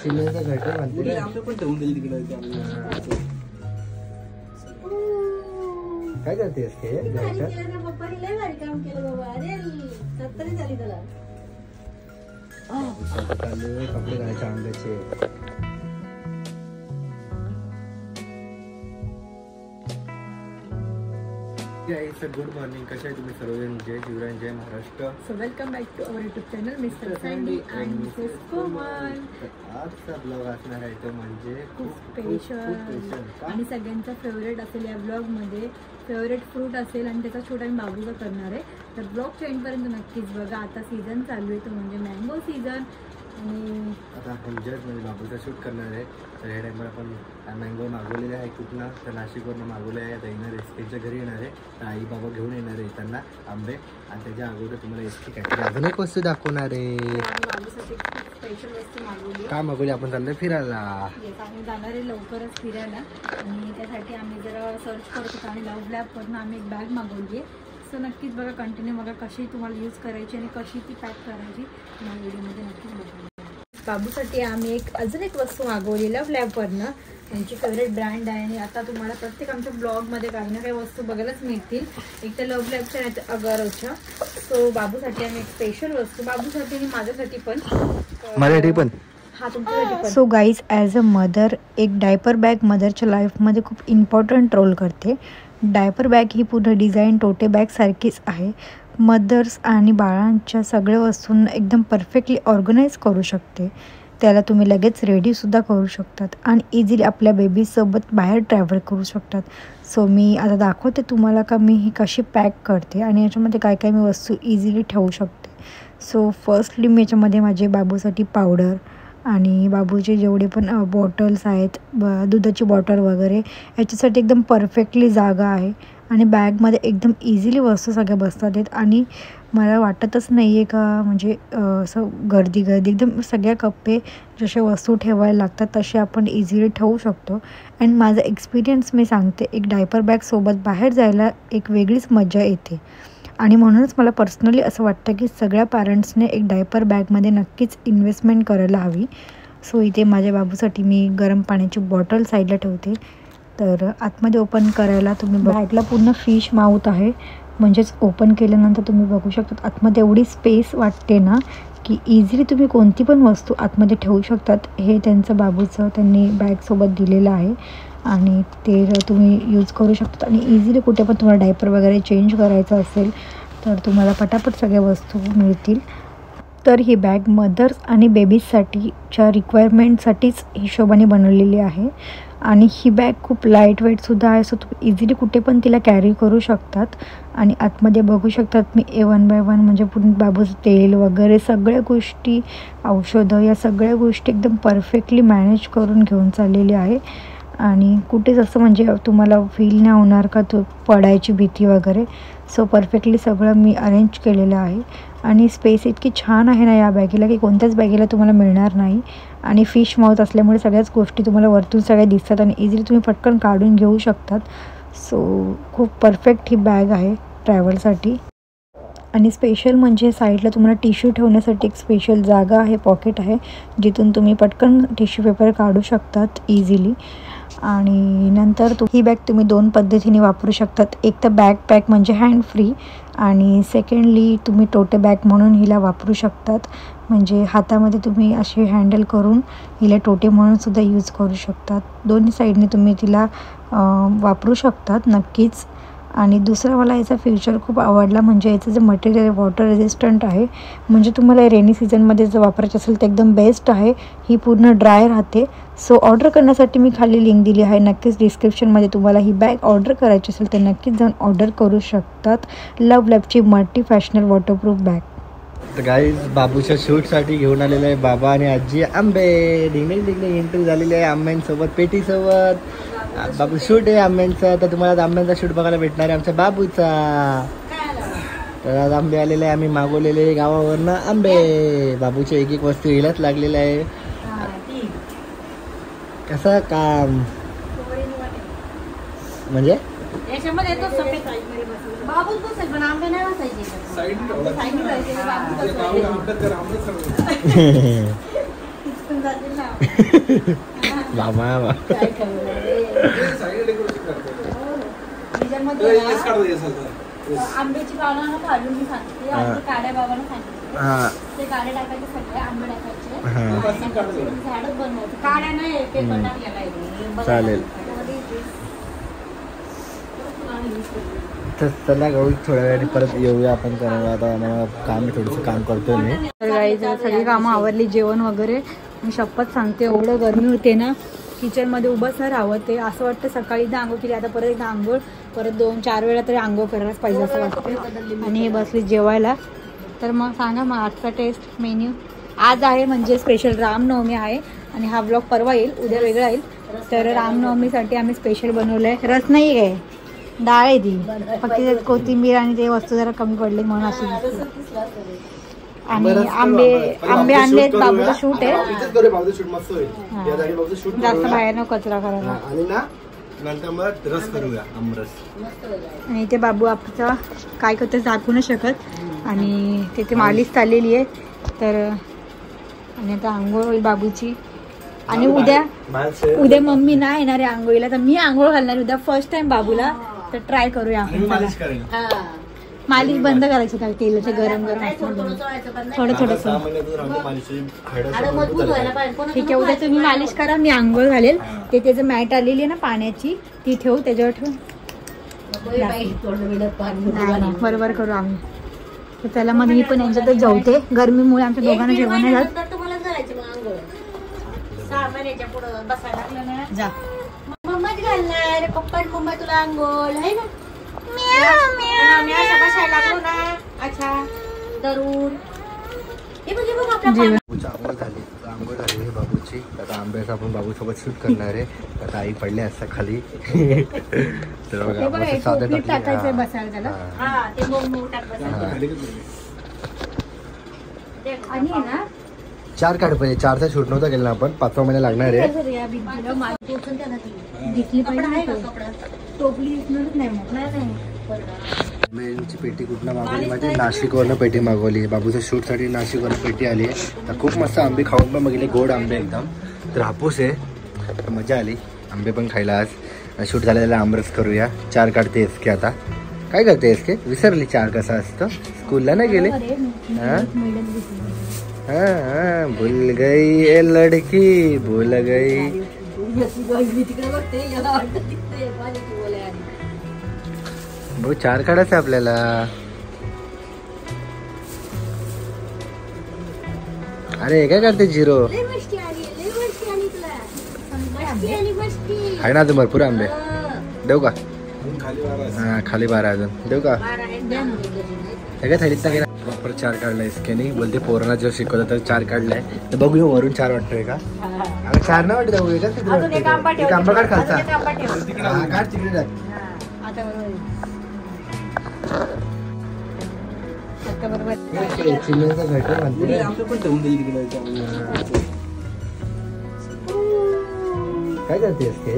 चिमण्याचा घरटा बांधते काय करतेस ते कपडे घालायचे आंब्याचे. Good morning. कशा आहे तुम्ही सर्वजण? जय शिवराय, जय Maharashtra. So welcome back to our YouTube channel mister Sandy and missus Komal. आजचा ब्लॉग असणार आहे तो म्हणजे खूप स्पेशल आणि सगळ्यांचा फेवरेट असेल. या ब्लॉगमध्ये फेवरेट फ्रूट असेल आणि त्याचा छोटा मी बाबूचा करणार आहे. तर ब्लॉगच्या एंडपर्यंत नक्कीच बघा. आता सीझन चालू आहे तो म्हणजे मँगो सीझन. आणि आता आपण जस्ट म्हणजे बाबूचा शूट करणार आहे. तर ह्या टाइमला आपण मँगो मागवलेले आहे कुठला तर नाशिकवरनं मागवले आहे. आता येणार आहे त्यांच्या घरी येणार आहे. तर आई बाबा घेऊन येणार आहे त्यांना आंबे. आणि त्याच्या अगोदर तुम्हाला इतकी काहीतरी अजून एक वस्तू दाखवणार आहे. बाबूसाठी स्पेशल वस्तू मागवली. का मागवली? आपण चाललोय फिरायला. आम्ही जाणार आहे लवकरच फिरायला आणि त्यासाठी आम्ही जरा सर्च करत होतो आणि लव्ह लॅबवरून आम्ही एक बॅग मागवली आहे. सो नक्कीच बघा, कंटिन्यू बघा कशी तुम्हाला यूज करायची आणि कशी ती पॅक करायची या व्हिडिओमध्ये नक्कीच बघा. बाबूसाठी आम्ही अजून एक वस्तू मागवली लव्ह लॅबवरनं. त्यांची फेवरेट ब्रँड आहे आणि आता तुम्हाला प्रत्येक आमच्या ब्लॉगमध्ये काही ना काही वस्तू बघायलाच मिळतील. एक तर लव्ह लॅबच्या नाही तर अगारोच्या. सो बाबूसाठी आम्ही एक स्पेशल वस्तू, बाबूसाठी आणि माझ्यासाठी पण, माझ्यासाठी पण, हा तुमच्यासाठी पण. So guys, as a mother एक डायपर बॅग मदरच्या लाईफमध्ये खूप इम्पॉर्टंट रोल करते. डायपर बॅग ही पूर्ण डिझाईन टोटे बॅगसारखीच आहे. मदर्स आणि बाळांच्या सगळ्या वस्तूंना एकदम परफेक्टली ऑर्गनाईज करू शकते. त्याला तुम्ही लगेच रेडीसुद्धा करू शकतात आणि इझिली आपल्या बेबीसोबत बाहेर ट्रॅव्हल करू शकतात. सो मी आता दाखवते तुम्हाला का मी ही कशी पॅक करते आणि याच्यामध्ये काय काय मी वस्तू इझिली ठेवू शकते. सो फर्स्टली मी याच्यामध्ये माझे बाबूसाठी पावडर आणि बाबूचे जेवढे पण बॉटल्स आहेत, दुधाची बॉटल वगैरे, याच्यासाठी एकदम परफेक्टली जागा आहे आणि बॅगमध्ये एकदम इझिली वस्तू सगळ्या बसतात आहेत. आणि मला वाटतच नाही आहे का म्हणजे असं गर्दी एकदम सगळ्या कप्पे जसे वस्तू ठेवायला लागतात तसे आपण इझिली ठेवू शकतो. अँड माझा एक्सपिरियन्स मी सांगते, एक डायपर बॅगसोबत बाहेर जायला एक वेगळीच मजा येते. आणि म्हणूनच मला पर्सनली असं वाटतं की सगळ्या पॅरेंट्सने एक डायपर बॅगमध्ये नक्कीच इन्व्हेस्टमेंट करायला हवी. सो इथे माझ्या बाबूसाठी मी गरम पाण्याची बॉटल साईडला ठेवते. तर आतमध्ये ओपन करायला तुम्ही बॅगला पूर्ण फिश माउथ आहे, म्हणजेच ओपन केल्यानंतर तुम्ही बघू शकता आतमध्ये एवढी स्पेस वाटते ना की इझिली तुम्ही कोणती पण वस्तू आतमध्ये ठेवू शकतात. हे त्यांचं बाबूचं त्यांनी बॅगसोबत दिलेलं आहे आणि ते तुम्ही यूज करू शकतात. आणि इझिली कुठे पण तुम्हाला डायपर वगैरे चेंज करायचं असेल तर तुम्हाला पटापट सगळ्या वस्तू मिळतील. तर ही बॅग मदर्स आणि बेबीजसाठीच्या रिक्वायरमेंटसाठीच हिशोबाने बनवलेली आहे. आणि ही बॅग खूप लाईट वेटसुद्धा आहे. सो तुम्ही इझिली कुठे पण तिला कॅरी करू शकतात. आणि आतमध्ये बघू शकतात मी वन बाय वन म्हणजे पूर्ण बाबूचं तेल वगैरे सगळ्या गोष्टी, औषधं, या सगळ्या गोष्टी एकदम परफेक्टली मॅनेज करून घेऊन चाललेली आहे. आणि कुठेच असं म्हणजे तुम्हाला फील नाही होणार का तो पडायची भीती वगैरे. सो परफेक्टली सगळं मी अरेंज केलेलं आहे. आणि स्पेस इतकी छान आहे ना या बॅगेला की कोणत्याच बॅगेला तुम्हाला मिळणार नाही. आणि फिश माउथ असल्यामुळे सगळ्याच गोष्टी तुम्हाला वरतून सगळ्या दिसतात आणि इझिली तुम्ही पटकन काढून घेऊ शकतात. सो खूप परफेक्ट ही बॅग आहे ट्रॅव्हलसाठी. आणि स्पेशल म्हणजे साईडला तुम्हाला टिश्यू ठेवण्यासाठी एक स्पेशल जागा आहे, पॉकेट आहे, जिथून तुम्ही पटकन टिश्यू पेपर काढू शकतात इझिली. आणि नंतर ही बॅग तुम्ही दोन पद्धतीने वापरू शकतात. एक तर बॅग पॅक म्हणजे हँड फ्री आणि सेकंडली तुम्ही टोटे बॅग म्हणून हिला वापरू शकतात. म्हणजे हातामध्ये तुम्ही असे हँडल करून हिला टोटे म्हणूनसुद्धा यूज करू शकतात. दोन्ही साईडने तुम्ही तिला वापरू शकतात नक्कीच. आणि दुसरा मला याचा फीचर खूप आवडला म्हणजे याचं जे मटेरियल वॉटर रेजिस्टंट आहे. म्हणजे तुम्हाला रेनी सीझनमध्ये जर वापरायचं असेल तर एकदम बेस्ट आहे. ही पूर्ण ड्राय राहते. सो ऑर्डर करण्यासाठी मी खाली लिंक दिली आहे, नक्कीच डिस्क्रिप्शनमध्ये. तुम्हाला ही बॅग ऑर्डर करायची असेल तर नक्कीच जाऊन ऑर्डर करू शकतात. लव्ह लॅबची मल्टी फॅशनल वॉटरप्रूफ बॅग. तर गाईज बाबूच्या शूटसाठी घेऊन आलेले आहे बाबा आणि आजी आंबे. डिंगलिंग एंट्री झालेली आहे आंब्यांसोबत, पेटीसोबत. बाबू शूट आहे आंब्यांचा. तर तुम्हाला आज आंब्यांचा शूट बघायला भेटणार आहे आमच्या बाबूचा. तर आज आंबे आलेले आहे, आम्ही मागवलेले गावावरनं आंबे. बाबूच्या एक एक वस्तू हिलाच लागलेलं आहे. कसं काम म्हणजे याच्यामध्ये येतो सफेद बाबूच बसेल पण आंबे नाही बसायचे बाबा आंब्याची पानं काढून मी सांगते काड्या बाबांना सांगितले ते काड्या टाकायचे सगळे आंबे टाकायचे झाडच बनवायचे काड्या नाही पेपर टाकलेला चालेल. तर चला गहू थोड्या वेळाने परत येऊया आपण करायला. आता आम्हाला काम थोडंसं काम करतोय मी. तर गाईज सगळी कामं आवरली जेवण वगैरे. मी शपथ सांगते एवढं गरमी होते ना किचनमध्ये उभंच नाही राहावं ते असं वाटतं. सकाळी एकदा आंघोळ केली आता परत एकदा आंघोळ परत 2-4 वेळा तरी आंघोळ करायलाच पाहिजे असं वाटतं. आणि हे बसली जेवायला. तर मग सांगा मग आजचा टेस्ट मेन्यू आज आहे म्हणजे स्पेशल रामनवमी आहे आणि हा ब्लॉग परवा येईल उद्या वेगळा येईल. तर रामनवमीसाठी आम्ही स्पेशल बनवलं आहे. रस नाही आहे डाळ आहे ती फक्त त्यात कोथिंबीर आणि ते वस्तू जरा कमी पडले म्हणून अशी दिसते. आणि आंबे आणले आहेत. बाबूचं शूट आहे जास्त बाहेर न कचरा करायला. नंतर मग रस करूया आमरस. आणि इथे बाबू आपचा काय करतो दाखवू नाही शकत. आणि तिथे मालिश चाललेली आहे. तर आणि आता आंघोळ होईल बाबूची. आणि उद्या मम्मी नाही येणार आहे आंघोळीला तर मी आंघोळ घालणार उद्या फर्स्ट टाइम बाबूला. तर ट्राय करूया आपण. मालिश बंद करायची काय तेलाचे गरम थोडं थोडंसं ठीक आहे. उद्या तुम्ही मालिश करा मी आंघोळ घालेल. ते त्याचं मॅट आलेली आहे ना पाण्याची ती ठेवू त्याच्यावर ठेवून बरोबर करू आम्ही. तर त्याला मग मी पण यांच्यातच जेवते. गरमीमुळे आमच्या दोघांना जेवण नाही जात. जा मम्माच घालणार पप्पा मम्मा तुला आंघोळ आहे ना. आंघोळ झाली बाबूची. आता आंब्याचं आपण बाबूसोबत शूट करणार आहे. आता आई पडले असता खाली. तर बघा साधं टाकायचं आणि ना 4 काढ पाहिजे. 4चा शूट नव्हता केला आपण 5वा महिना लागणार आहे. आंब्यांची पेटी कुठनं मागवली म्हणजे नाशिकवरनं पेटी मागवली. बाबूच्या शूटसाठी नाशिकवरनं पेटी आली आहे. तर खूप मस्त आंबे खाऊन पण बघितले. गोड आंबे एकदम. तर हापूस आहे मजा आली आंबे पण खायला. आज शूट झालेला आमरस करूया. 4 काढते एस के. आता काय करते एस के विसरली 4 कसा असतं स्कूलला नाही गेले. हाँ भूल गई ये लड़की भूल गई. भाऊ 4 काढायचं आपल्याला. अरे काय करते 0 आहे ना अजून भरपूर आंबे. देऊ का हा खाली 12 अजून देऊ का. सगळ्या थैलीत टाकेल. प्रॉपर 4 काढलाय इसके नाही बोलते. पोरांना जेव्हा शिकवलं तर 4 काढलाय. तर बघूया वरून 4 वाटतोय का. अरे 4 नाही वाटत बघूया का. आंबा काढ खालचा काढ तिकडे. चिमण्याचा घट म्हणते काय करतेस ते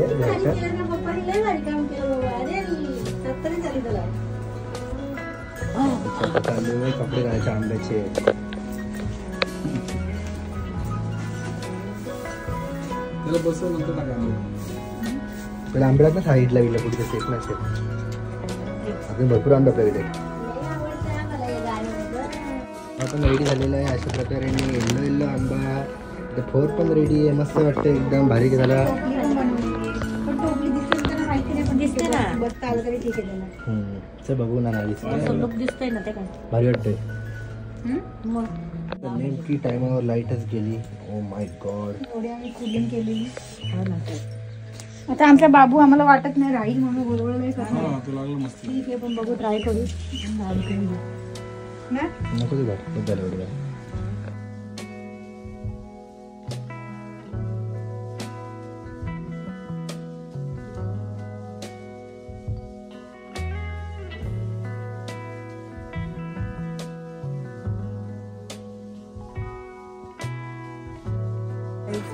कपडे घालायचे आंब्याचे. पण आंब्यात ना साईडला गेला कुठे सेफ नसेल. अजून भरपूर आंबे आपल्याकडे. आपण रेडी झालेला आहे अशा प्रकारे. येल्लो आंबा. ते 4 पण रेडी आहे. मस्त वाटतं एकदम भारी झाला. बघू ना दिसतंय ना ते काय भारी वाटतंय. नेमकी टायमावर लाईटच गेली. Oh my God. आता आमचा बाबू आम्हाला वाटत नाही राहील म्हणून गोळगोळ नाही करणार. ठीक आहे पण बघू ट्राय करू. नको ते झालं एवढं.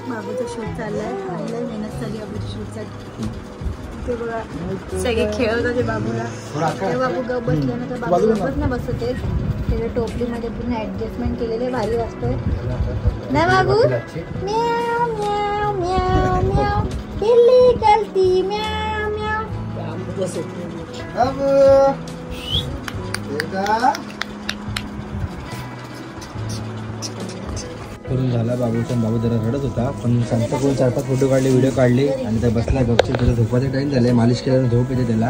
बाबूचा शूट चाललाय. मेहनत चालली बाबूच्या शूटसाठी. ते बघा सगळे खेळत होते बाबूला. ते बाबू गप बसल्यानंतर बाबू गपच नाही बसते. त्याच्या टोपलीमध्ये पूर्ण ऍडजस्टमेंट केलेले भारी वाटतंय ना बाबू. म्याव म्याव म्याव म्याव बिल्ली चलती म्याव म्याव. करून झाला बाबूचा. बाबू जरा रडत होता पण शांत करून 4-5 फोटो काढले, व्हिडिओ काढले आणि त्या बसला गपचूप. त्याला झोपाचा टाइम झालाय, मालिश केल्यानं झोप येते त्याला.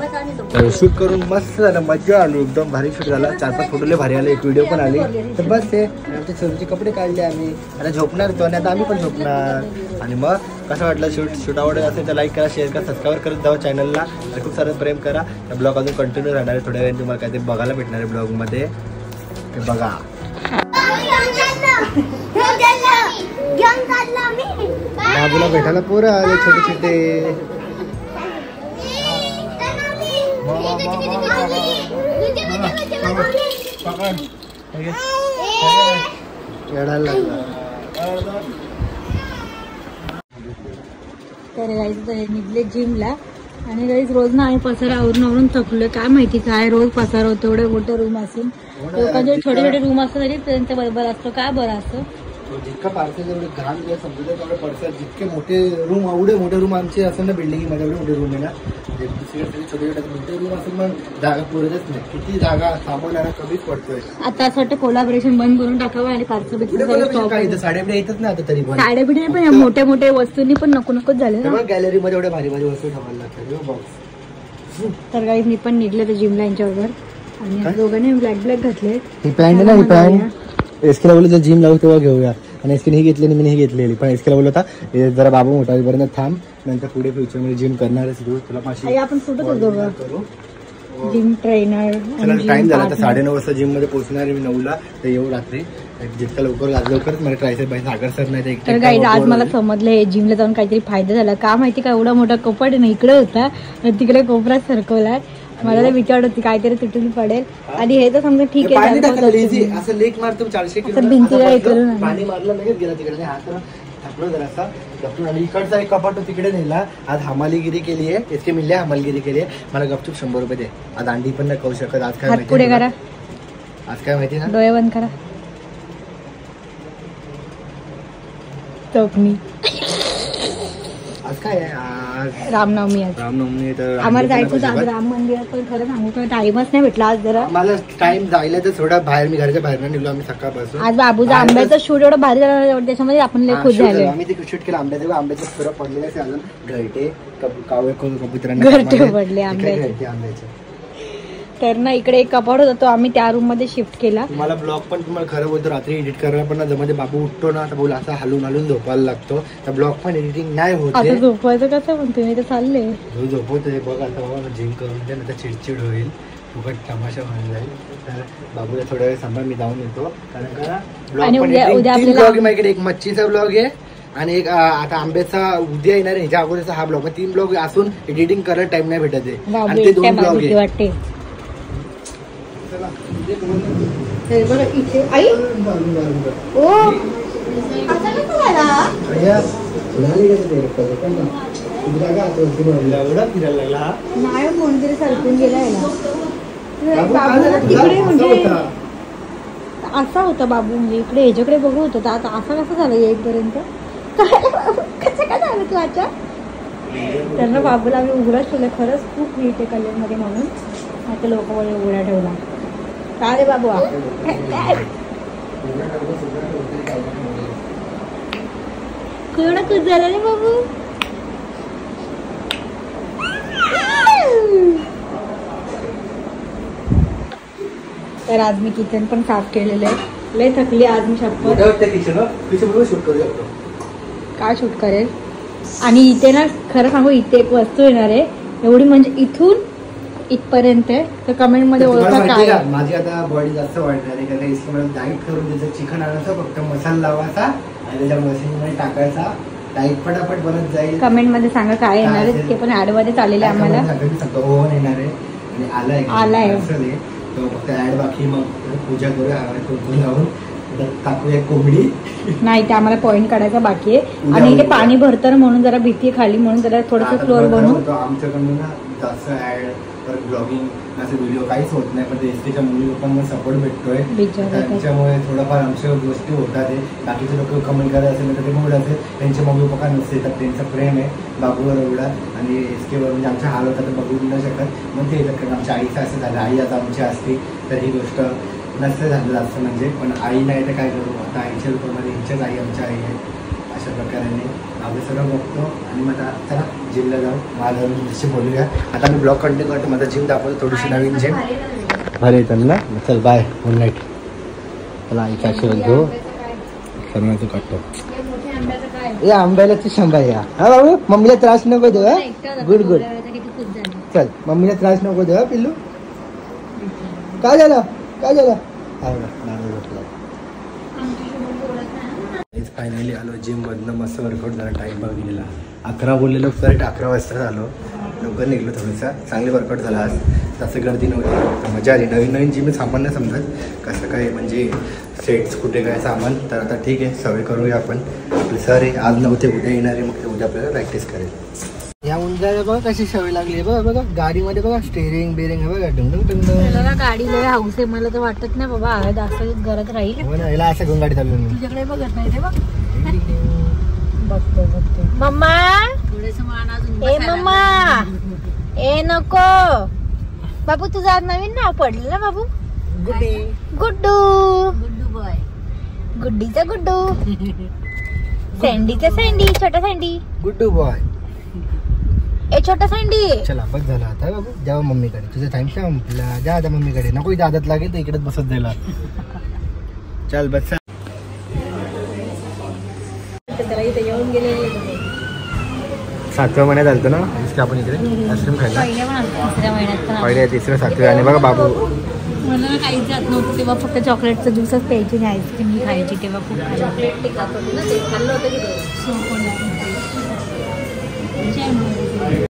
तर शूट करून मस्त झालं, मजा आलो, एकदम भारी शूट झाला. 4-5 फोटो लय भारी आले, एक व्हिडिओ पण आली. तर बस ते आमचे छोटे कपडे काढले आम्ही. आता झोपणार होतो आणि आता आम्ही पण झोपणार. आणि मग कसं वाटलं शूट आवडत असेल तर लाईक करा, शेअर करा, सबस्क्राईब करत जावा चॅनलला. आणि खूप सारं प्रेम करा. त्या ब्लॉग अजून कंटिन्यू राहणार आहे. थोड्या वेळाने तुम्हाला काहीतरी बघायला भेटणार आहे ब्लॉगमध्ये, ते बघा. बाबूला भेटायला पोरं आले छोटे छोटे. तर गाईज निघले जिमला. आणि गाईज रोज ना आम्ही पसारा आवरून थकलो. काय माहिती काय रोज पसारा होतो, एवढे मोठे रूम असून. लोकांचे छोटे छोटे रूम असतो तरी त्यांचा बरोबर असतो. काय बरं असतो जितका पार्सल एवढे घाण जे समजलं तेवढे पर्सल जितके मोठे रूम, एवढे मोठे रूम आमचे असेल ना बिल्डिंगमध्ये, एवढे मोठे रूम आहे ना. दुसरीकडे छोटे छोटे मोठे रूम असेल मग जागा पुरतच नाही. किती जागा सामावल्याला कमीच पडतोय. आता असं वाटतं कोलॅबोरेशन बंद करून टाकावं आणि पार्सल काय साड्याबिड्या येतच ना आता तरी पण. साड्याबिड्या पण मोठ्या मोठ्या वस्तूंनी पण नकोच झाले ना. गॅलरीमध्ये एवढ्या भारी भारी वस्तू ठेवायला लागतात बॉक्स. तर काही मी पण निघले तर जिमला यांच्याबरोबर. आणि दोघांनी ब्लॅक घातले. ही पॅन्ट ना, ही पॅन्ट एसकेला बोललो जर जिम लावू तेव्हा घेऊया. आणि एसकेने ही घेतली आणि मी ही घेतलेली. पण एसकेला बोललो होता जरा बाबू मोठा होईपर्यंत थांब, नंतर पुढे फ्युचरमध्ये जिम करणारच तुला पाचशे. आपण सुटत होतो जिम ट्रेनर. टाइम झाला आता 9:30 वाजता जिम मध्ये पोहोचणार मी 9ला. तर येऊ रात्री जितका लवकरच मला ट्रायसेप बाय सागर सर नाही तर गाईज आज मला समजलं जिमला जाऊन काहीतरी फायदा झाला. का माहिती का, एवढा मोठा कोपड आहे ना इकडे होता, तिकडे कोपरात सरकवला. मला तर विचार होती काहीतरी तुटून पडेल. आणि हे तर समजा ठीक आहे, असं लेक मारतो 400 भिंतीला हे करून पाणी मारलं लगेच गेला तिकडे. हात थांबलो जरासा गपचून. आणि इकडचा एक कपाट तिकडे नेला. आज हमालीगिरी केली आहे, इतके मिळले हमालगिरी केली आहे. मला गपचूप 100 रुपये दे. आज अंडी पण नाही खाऊ शकत. आज काय माहिती पुढे करा, आज काय माहिती ना, डोळे बंद करा. चौकणी आज काय आहे, रामनवमी. रामनवमी तर आम्हाला जायचं होतं आज राम मंदिरात, पण खरं सांगू का टाइमच नाही भेटला आज. जरा मला टाइम जायला तर थोडा बाहेर, मी घराच्या बाहेर निघलो आम्ही सकाळपासून. आज बाबूचा आंब्याचा शूट एवढं भारी झाला, त्याच्यामध्ये आपण लय खुश झालो. आम्ही ते शूट केलं आंब्याचं थोडं पडलेलं अजून घरटे कावळे कबुतरांना घरटे पडले आंब्याचे. तर ना इकडे एक कपाट होता, तो आम्ही त्या रूम मध्ये शिफ्ट केला. मला ब्लॉग पण तुम्हाला खरं बोलतो रात्री एडिट करायला पण ना जमध्ये बाबू उठतो ना तर बोल असा हलून झोपायला लागतो. तर ब्लॉग पण एडिटिंग नाही होत. आता झोपवायचं कसं पण तुम्ही तर चालले झोपवतोय बघ. आता बाबा जिम करून दे ना, चिडचिड होईल, फुकट तमाशा होऊन जाईल. तर बाबूला थोड्या वेळ सांभाळ, मी जाऊन येतो. कारण का ब्लॉग पण माझ्याकडे एक मच्छीचा ब्लॉग आहे आणि एक आता आंब्याचा उद्या येणार आहे. ह्याच्या अगोदरचा हा ब्लॉग, 3 ब्लॉग असून एडिटिंग करायला टाइम नाही भेटत आहे. आणि ते 2 ब्लॉग आहे. इथे आई नाही कोणतरी सरकून गेलाय ना तिकडे. म्हणजे असा होता बाबू, म्हणजे इकडे ह्याच्याकडे बघू होतं. आता असा कसं झालं येईपर्यंत, कसं काय झालं तू आता. त्यांना बाबूला आम्ही उघडाच ठेवलं. खरंच खूप नीट आहे कलर मध्ये म्हणून आता लोक उघडा ठेवला. काय रे बाबू केवढा खुश झाला रे बाबू. तर आज मी किचन पण साफ केलेलं आहे. लय थकली आज मी शपथ. काय शूट करेल. आणि इथे ना खरं सांगू, इथे एक वस्तू येणार आहे एवढी, म्हणजे इथून इथपर्यंत. तर कमेंट मध्ये ओळखा काय. माझी आता बॉडी जास्त वाढणार आहे कारण इसके मला डाईट करून त्याचं चिकन आणायचं, फक्त मसाला लावायचा आणि त्याच्या मशीनमध्ये टाकायचा. डाईट पटापट बनत जाईल. कमेंट मध्ये सांगा काय येणार आहे, ते पण ऍड मध्ये चाललेलं आहे आम्हाला. ओव्हन येणार आहे आणि आलाय तो फक्त ऍड बाकी. मग पूजा करूया कुंकू लावून टाकूया कोंबडी. नाही ते आम्हाला पॉईंट काढायचा बाकी आहे आणि इथे पाणी भरतं म्हणून जरा भीती खाली म्हणून जरा थोडंसं फ्लोअर बनवू. आमच्याकडून ना जास्त ऍड पर ब्लॉगिंग असे व्हिडिओ काहीच होत नाही, पण एसटीच्या मुली लोकांना सपोर्ट भेटतोय त्यांच्यामुळे थोडंफार आमच्या गोष्टी होतात. बाकीचे लोक कमेंट करत असेल तर ते मूड असेल त्यांचे मम्मी पप्पा नसते तर त्यांचं प्रेम आहे बाबूवर एवढा आणि एसटीवर म्हणजे आमचा हाल होता तर बघू न शकत मग ते येतात. कारण आमच्या आईचं असं झालं, आई आता आमची असते तर ही गोष्ट नसते झालं जास्त म्हणजे, पण आई नाही तर काय करू आता आईच्या रूपामध्ये हिच्याच आई आमच्या आई आहे. अशा प्रकारे आम्ही सगळं बघतो आणि मग आता चला जिमला जाऊ. मला तुमच्याशी बोलूया. आता मी ब्लॉग कंटिन्यू करतो, माझा जिम दाखवतो थोडीशी नवीन जिम भारी येतात ना. चल बाय, गुड नाईट. चला आईचा आशीर्वाद घेऊ. सर्वांचं काढतो. ए आंब्याला तू शंभा या. हा बाबू मम्मीला त्रास नको देऊ. Good good. चल मम्मीला त्रास नको देऊ. पिल्लू काय झालं काय झालं. फायनली आलो जिममधनं. मस्त वर्कआउट झाला. टाईम बघितलेला 11 बोललेलो, करेक्ट 11 वाजता आलो. लवकर निघलो थोडंसं. चांगली वर्कआउट झाला आज. तसं गर्दी नव्हती, मजा आली. नवीन जिम सामान नाही समजत कसं काय म्हणजे सेट्स कुठे काय सामान. तर आता ठीक आहे सवय करूया आपण. आपले सर आहे आज नव्हते, उद्या येणार आहे, मग ते उद्या आपल्याला प्रॅक्टिस करेल. या उंजाला बघा कशी सवय लागली आहे. बघा बघा गाडीमध्ये बघा स्टेरिंग बेरिंग आहे बघा. डुंग गाडी लय हाऊस आहे. मला तर वाटत नाही बाबा आज असं घरात राहील. हो ना, याला असं घेऊन गाडी चालवली मी. तुझ्याकडे बघत नाही ते बघ. बघतो मम्मा. ए मम्मा ए नको. बाबू तुझं आज नवीन नाव पडलं ना बाबू. गुड्डी. गुड्डू. गुड्डू बॉय. गुड्डीचा गुड्डू. सँडीचा सँडी. छोटा सँडी. गुड्डू बॉय. ए छोटा सँडी. चला बस झाला आता बाबू. जाऊ मम्मीकडे. तुझं टाइम संपला. जा आता मम्मीकडे. नको इथे आदत लागेल तर इकडेच बसत जायला. चल बस. येऊन गेले 7व्या महिन्यात आलतो ना आपण इकडे आईस्क्रीम खायला. पहिल्या 3ऱ्या 7व्या. आणि बघा बाबू मला काहीच जात नव्हतं तेव्हा फक्त चॉकलेटचा ज्यूसच प्यायची आणि आईस्क्रीम खायची तेव्हा खूप चॉकलेट खाल्लं होतं की